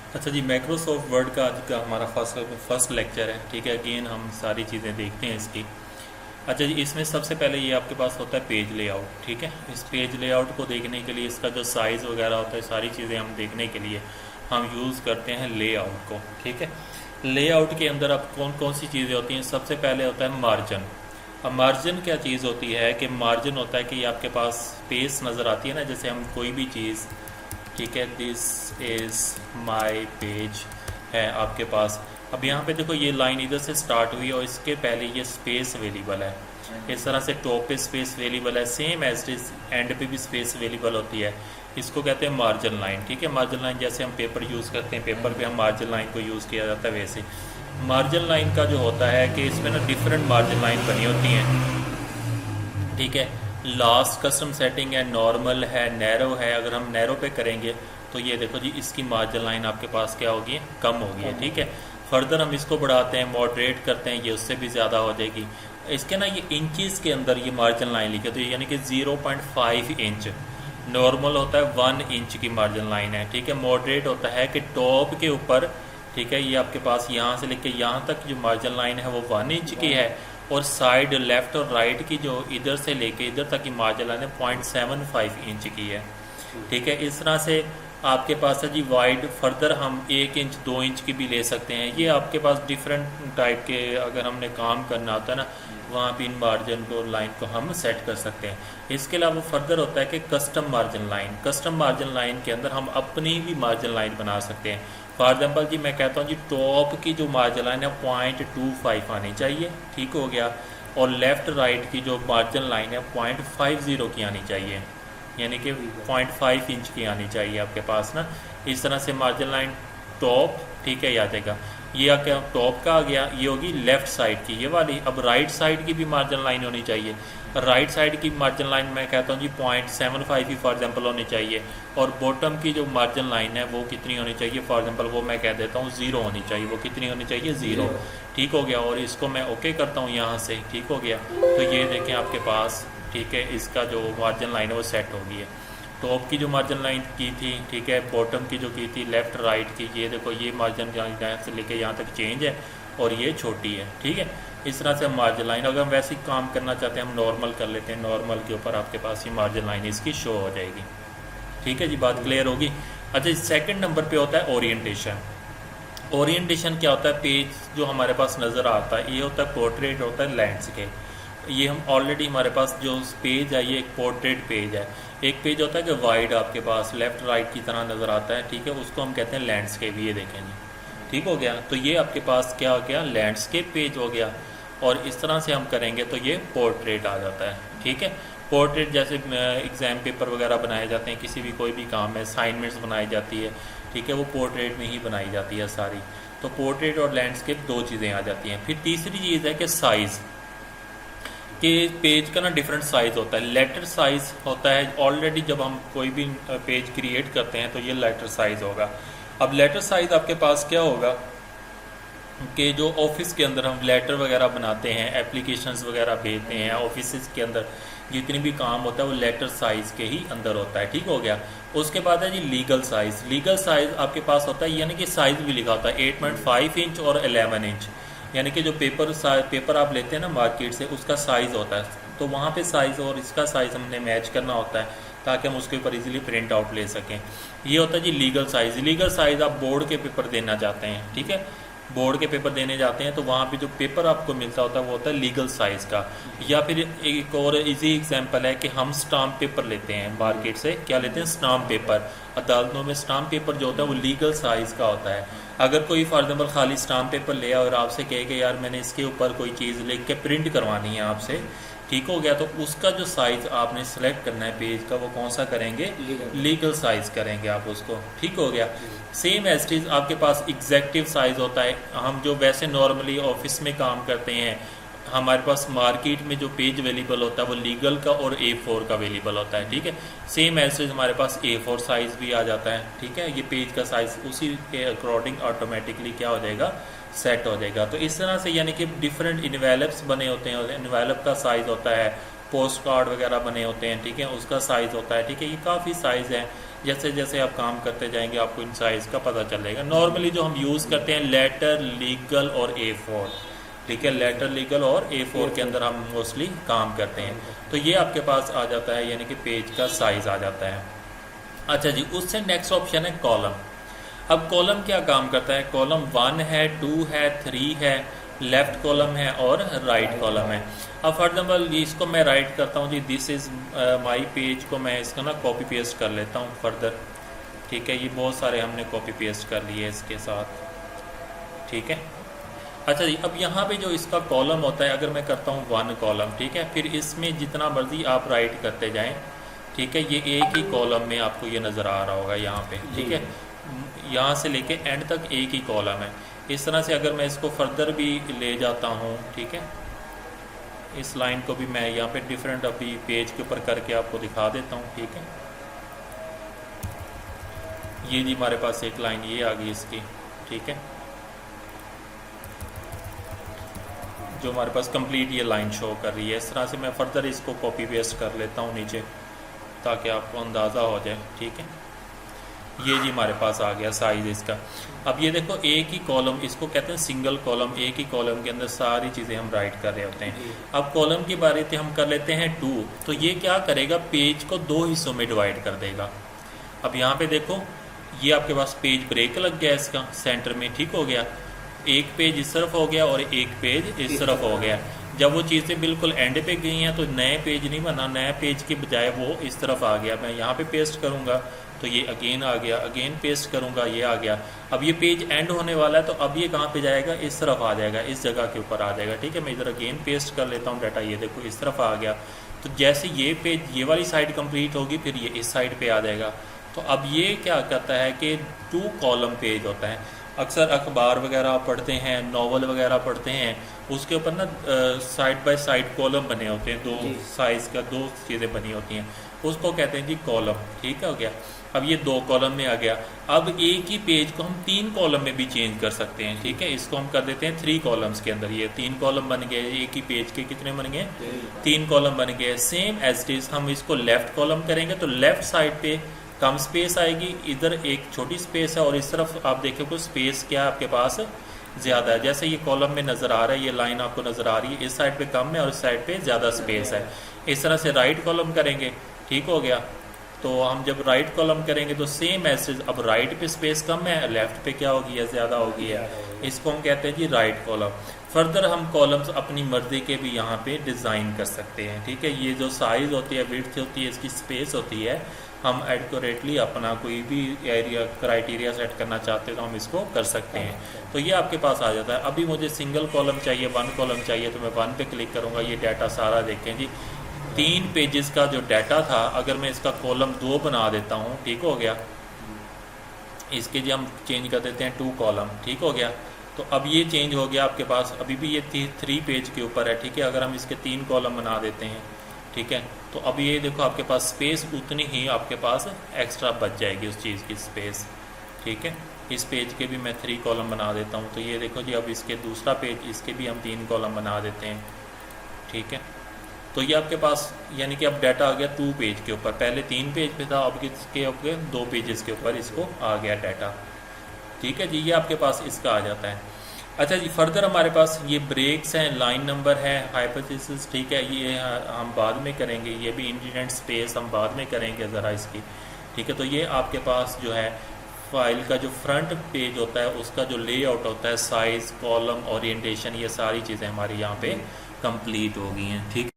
अच्छा जी, Microsoft word का आज का हमारा फर्स्ट लेक्चर है। ठीक है, अगेन हम सारी चीज़ें देखते हैं इसकी। अच्छा जी, इसमें सबसे पहले ये आपके पास होता है पेज लेआउट। ठीक है, इस पेज लेआउट को देखने के लिए, इसका जो साइज़ वगैरह होता है, सारी चीज़ें हम देखने के लिए हम यूज़ करते हैं लेआउट को। ठीक है, लेआउट के अंदर अब कौन कौन सी चीज़ें होती हैं? सबसे पहले होता है मार्जिन। अब मार्जिन क्या चीज़ होती है कि मार्जिन होता है कि आपके पास स्पेस नज़र आती है ना, जैसे हम कोई भी चीज़, ठीक है, दिस इज़ माई पेज है आपके पास। अब यहाँ पे देखो, ये लाइन इधर से स्टार्ट हुई और इसके पहले ये स्पेस अवेलेबल है। इस तरह से टॉप पे स्पेस अवेलेबल है, सेम एज इज एंड पे भी स्पेस अवेलेबल होती है। इसको कहते हैं मार्जिन लाइन। ठीक है, मार्जिन लाइन जैसे हम पेपर यूज़ करते हैं, पेपर पे हम मार्जिन लाइन को यूज़ किया जाता है, वैसे मार्जिन लाइन का जो होता है कि इसमें ना डिफरेंट मार्जिन लाइन बनी होती हैं। ठीक है, लास्ट कस्टम सेटिंग है, नॉर्मल है, नैरो है। अगर हम नैरो पे करेंगे तो ये देखो जी, इसकी मार्जिन लाइन आपके पास क्या होगी? कम होगी है। ठीक है, फर्दर हम इसको बढ़ाते हैं, मॉडरेट करते हैं, ये उससे भी ज़्यादा हो जाएगी। इसके ना ये इंचज़ के अंदर ये मार्जिन लाइन लिखे तो यानी कि 0.5 इंच। नॉर्मल होता है 1 इंच की मार्जिन लाइन है। ठीक है, मॉडरेट होता है कि टॉप के ऊपर, ठीक है, ये आपके पास यहाँ से लेके यहाँ तक जो मार्जिन लाइन है वो 1 इंच की है, और साइड लेफ़्ट और राइट की जो इधर से लेके इधर तक की मार्जिन लाइन है 0.75 इंच की है। ठीक है, इस तरह से आपके पास है जी वाइड। फर्दर हम 1 इंच 2 इंच की भी ले सकते हैं। ये आपके पास डिफरेंट टाइप के अगर हमने काम करना होता है ना, वहाँ भी इन मार्जिन को लाइन को हम सेट कर सकते हैं। इसके अलावा फर्दर होता है कि custom margin line. Custom margin line के अंदर हम अपनी भी मार्जिन लाइन बना सकते हैं। फॉर एग्जांपल जी, मैं कहता हूँ जी, टॉप की जो मार्जिन लाइन है 0.25 आनी चाहिए। ठीक हो गया, और लेफ़्ट राइट की जो मार्जिन लाइन है 0.50 की आनी चाहिए, यानी कि 0.5 इंच की आनी चाहिए आपके पास ना। इस तरह से मार्जिन लाइन टॉप, ठीक है, याद आएगा। ये क्या टॉप का आ गया, ये होगी लेफ़्ट साइड की, ये वाली। अब राइट साइड की भी मार्जिन लाइन होनी चाहिए। राइट साइड की मार्जिन लाइन मैं कहता हूँ जी 0.75 ही फॉर एग्जांपल होनी चाहिए। और बॉटम की जो मार्जिन लाइन है वो कितनी होनी चाहिए? फॉर एग्जांपल वो मैं कह देता हूँ 0 होनी चाहिए। वो कितनी होनी चाहिए? 0। ठीक हो गया, और इसको मैं ओके करता हूँ यहाँ से। ठीक हो गया, तो ये देखें आपके पास, ठीक है, इसका जो मार्जिन लाइन है वो सेट हो गई है। टॉप की जो मार्जिन लाइन की थी, ठीक है, बॉटम की जो की थी लेफ़्ट राइट की, ये देखो ये मार्जिन लाइन से लेके यहाँ तक चेंज है, और ये छोटी है। ठीक है, इस तरह से हम मार्जिन लाइन, अगर हम वैसे ही काम करना चाहते हैं हम नॉर्मल कर लेते हैं, नॉर्मल के ऊपर आपके पास ये मार्जिन लाइन इसकी शो हो जाएगी। ठीक है जी, बात क्लियर होगी। अच्छा, सेकंड नंबर पे होता है ओरिएंटेशन। ओरिएंटेशन क्या होता है? पेज जो हमारे पास नज़र आता है, ये होता है पोर्ट्रेट, होता है लैंडस्केप। ये हम ऑलरेडी हमारे पास जो पेज है ये एक पोर्ट्रेट पेज है। एक पेज होता है कि वाइड आपके पास लेफ़्ट राइट की तरह नज़र आता है, ठीक है, उसको हम कहते हैं लैंडस्केप। ये देखें जी, ठीक हो गया, तो ये आपके पास क्या हो गया? लैंडस्केप पेज हो गया। और इस तरह से हम करेंगे तो ये पोर्ट्रेट आ जाता है। ठीक है, पोर्ट्रेट जैसे एग्ज़ाम पेपर वगैरह बनाए जाते हैं, किसी भी कोई भी काम है, असाइनमेंट्स बनाई जाती है, ठीक है, वो पोर्ट्रेट में ही बनाई जाती है सारी। तो पोर्ट्रेट और लैंडस्केप दो चीज़ें आ जाती हैं। फिर तीसरी चीज़ है कि साइज़ कि पेज का ना डिफरेंट साइज़ होता है। लेटर साइज़ होता है ऑलरेडी, जब हम कोई भी पेज क्रिएट करते हैं तो ये लेटर साइज़ होगा। अब लेटर साइज़ आपके पास क्या होगा कि जो ऑफिस के अंदर हम लेटर वगैरह बनाते हैं, एप्लीकेशंस वगैरह भेजते हैं, ऑफिस के अंदर जितनी भी काम होता है वो लेटर साइज़ के ही अंदर होता है। ठीक हो गया, उसके बाद है जी लीगल साइज़। लीगल साइज़ आपके पास होता है, यानी कि साइज़ भी लिखा होता है 8.5 इंच और 11 इंच, यानी कि जो पेपर आप लेते हैं ना मार्केट से, उसका साइज़ होता है। तो वहाँ पे साइज़ और इसका साइज़ हमने मैच करना होता है ताकि हम उसके ऊपर इजीली प्रिंट आउट ले सकें। ये होता है जी लीगल साइज़। लीगल साइज़ आप बोर्ड के पेपर देना चाहते हैं, ठीक है, बोर्ड के पेपर देने जाते हैं तो वहाँ पे जो पेपर आपको मिलता होता है वो होता है लीगल साइज़ का। या फिर एक और इजी एग्जांपल है कि हम स्टाम्प पेपर लेते हैं मार्केट से। क्या लेते हैं? Stamp paper. अदालतों में स्टाम्प पेपर जो होता है वो लीगल साइज़ का होता है। अगर कोई फॉर एग्जाम्पल खाली स्टाम्प पेपर ले और आपसे कहे कि यार मैंने इसके ऊपर कोई चीज़ लिख के प्रिंट करवानी है आपसे, ठीक हो गया, तो उसका जो साइज़ आपने सेलेक्ट करना है पेज का, वो कौन सा करेंगे? लीगल साइज़ करेंगे आप उसको। ठीक हो गया, सेम एज इज आपके पास एग्जैक्टिव साइज़ होता है। हम जो वैसे नॉर्मली ऑफिस में काम करते हैं, हमारे पास मार्केट में जो पेज अवेलेबल होता है वो लीगल का और A4 का अवेलेबल होता है। ठीक है, सेम एज इज हमारे पास A4 साइज़ भी आ जाता है। ठीक है, ये पेज का साइज़ उसी के अकॉर्डिंग ऑटोमेटिकली क्या हो जाएगा? सेट हो जाएगा। तो इस तरह से यानी कि डिफरेंट इन्वेलप्स बने होते हैं, इन्वेलप का साइज़ होता है, पोस्ट कार्ड वगैरह बने होते हैं, ठीक है, उसका साइज़ होता है। ठीक है, ये काफ़ी साइज़ है। जैसे जैसे आप काम करते जाएंगे आपको इन साइज़ का पता चलेगा। नॉर्मली जो हम यूज़ करते हैं लेटर, लीगल और A4, ठीक है, लेटर, लीगल और A4 के अंदर हम मोस्टली काम करते हैं। तो ये आपके पास आ जाता है, यानी कि पेज का साइज़ आ जाता है। अच्छा जी, उससे नेक्स्ट ऑप्शन है कॉलम। अब कॉलम क्या काम करता है? कॉलम 1 है, 2 है, 3 है, लेफ्ट कॉलम है और राइट कॉलम है। अब फॉर एग्जाम्पल इसको मैं राइट करता हूँ जी, दिस इज़ माई पेज को मैं इसका ना कॉपी पेस्ट कर लेता हूँ फर्दर, ठीक है। ये बहुत सारे हमने कॉपी पेस्ट कर लिए इसके साथ, ठीक है। अच्छा जी, अब यहाँ पे जो इसका कॉलम होता है, अगर मैं करता हूँ 1 कॉलम, ठीक है, फिर इसमें जितना मर्जी आप राइट करते जाएं, ठीक है, ये एक ही कॉलम में आपको ये नज़र आ रहा होगा यहाँ पे, ठीक है। यहाँ से लेके एंड तक एक ही कॉलम है। इस तरह से अगर मैं इसको फर्दर भी ले जाता हूँ, ठीक है, इस लाइन को भी मैं यहाँ पे डिफरेंट अभी पेज के ऊपर करके आपको दिखा देता हूँ, ठीक है। ये जी हमारे पास एक लाइन ये आ गई इसकी, ठीक है, जो हमारे पास कंप्लीट ये लाइन शो कर रही है। इस तरह से मैं फर्दर इसको कॉपी पेस्ट कर लेता हूँ नीचे, ताकि आपको अंदाज़ा हो जाए, ठीक है। ये जी हमारे पास आ गया साइज़ इसका। अब ये देखो एक ही कॉलम, इसको कहते हैं सिंगल कॉलम, एक ही कॉलम के अंदर सारी चीज़ें हम राइट कर रहे होते हैं। अब कॉलम की बारी पे हम कर लेते हैं 2, तो ये क्या करेगा, पेज को 2 हिस्सों में डिवाइड कर देगा। अब यहाँ पे देखो ये आपके पास पेज ब्रेक लग गया इसका सेंटर में, ठीक हो गया, एक पेज इस तरफ हो गया और एक पेज इस तरफ हो गया। जब वो चीज़ें बिल्कुल एंड पे गई हैं तो नए पेज नहीं बना, नया पेज के बजाय वो इस तरफ आ गया। मैं यहाँ पे पेस्ट करूँगा तो ये अगेन आ गया, अगेन पेस्ट करूँगा ये आ गया। अब ये पेज एंड होने वाला है तो अब ये कहाँ पे जाएगा, इस तरफ आ जाएगा, इस जगह के ऊपर आ जाएगा, ठीक है। मैं इधर अगेन पेस्ट कर लेता हूँ डाटा, ये देखो इस तरफ आ गया। तो जैसे ये पेज, ये वाली साइड कंप्लीट होगी, फिर ये इस साइड पर आ जाएगा। तो अब ये क्या करता है कि 2 कॉलम पेज होता है। अक्सर अखबार वगैरह पढ़ते हैं, नावल वगैरह पढ़ते हैं, उसके ऊपर ना साइड बाय साइड कॉलम बने होते हैं, 2 साइज़ का 2 चीज़ें बनी होती हैं, उसको कहते हैं जी कॉलम, ठीक है, हो गया। अब ये 2 कॉलम में आ गया। अब एक ही पेज को हम 3 कॉलम में भी चेंज कर सकते हैं, ठीक है। इसको हम कर देते हैं 3 कॉलम्स के अंदर। ये 3 कॉलम बन गए, एक ही पेज के कितने बन गए, 3 कॉलम बन गए। सेम एज इट इज़ हम इसको लेफ़्ट कॉलम करेंगे तो लेफ़्ट साइड पे कम स्पेस आएगी, इधर एक छोटी स्पेस है, और इस तरफ आप देखें कुछ स्पेस क्या है आपके पास ज़्यादा है। जैसे ये कॉलम में नज़र आ रहा है, ये लाइन आपको नज़र आ रही है, इस साइड पे कम है और इस साइड पे ज़्यादा स्पेस है। इस तरह से राइट कॉलम करेंगे, ठीक हो गया। तो हम जब राइट कॉलम करेंगे तो सेम ऐसे, अब राइट पे स्पेस कम है, लेफ्ट पे क्या होगी है, ज़्यादा होगी है, इसको हम कहते हैं जी राइट कॉलम। फर्दर हम कॉलम्स अपनी मर्ज़ी के भी यहाँ पे डिज़ाइन कर सकते हैं, ठीक है। ये जो साइज़ होती है, विड्थ होती है, इसकी स्पेस होती है, हम एक्यूरेटली अपना कोई भी एरिया क्राइटेरिया सेट करना चाहते हैं तो हम इसको कर सकते हैं। तो ये आपके पास आ जाता है। अभी मुझे सिंगल कॉलम चाहिए, 1 कॉलम चाहिए, तो मैं 1 पे क्लिक करूँगा। ये डाटा सारा देखें जी, 3 पेजेस का जो डाटा था, अगर मैं इसका कॉलम 2 बना देता हूँ, ठीक हो गया। इसके जी हम चेंज कर देते हैं 2 कॉलम, ठीक हो गया। तो अब ये चेंज हो गया आपके पास, अभी भी ये 3 पेज के ऊपर है, ठीक है। अगर हम इसके 3 कॉलम बना देते हैं, ठीक है, तो अब ये देखो आपके पास स्पेस उतनी ही आपके पास एक्स्ट्रा बच जाएगी उस चीज़ की स्पेस, ठीक है। इस पेज के भी मैं 3 कॉलम बना देता हूँ। तो ये देखो जी, अब इसके दूसरा पेज, इसके भी हम 3 कॉलम बना देते हैं, ठीक है। तो ये आपके पास यानी कि अब डाटा आ गया 2 पेज के ऊपर, पहले 3 पेज पे था, अब इसके ऊपर 2 पेजेस के ऊपर इसको आ गया डाटा, ठीक है जी। ये आपके पास इसका आ जाता है। अच्छा जी, फर्दर हमारे पास ये ब्रेक्स हैं, लाइन नंबर है, हाइपोथेसिस, ठीक है, ये हम बाद में करेंगे। ये भी इंडिडेंट स्पेस हम बाद में करेंगे ज़रा इसकी, ठीक है। तो ये आपके पास जो है फाइल का जो फ्रंट पेज होता है, उसका जो लेआउट होता है, साइज़, कॉलम, ओरिएंटेशन, ये सारी चीज़ें हमारी यहाँ पे कंप्लीट हो गई हैं, ठीक।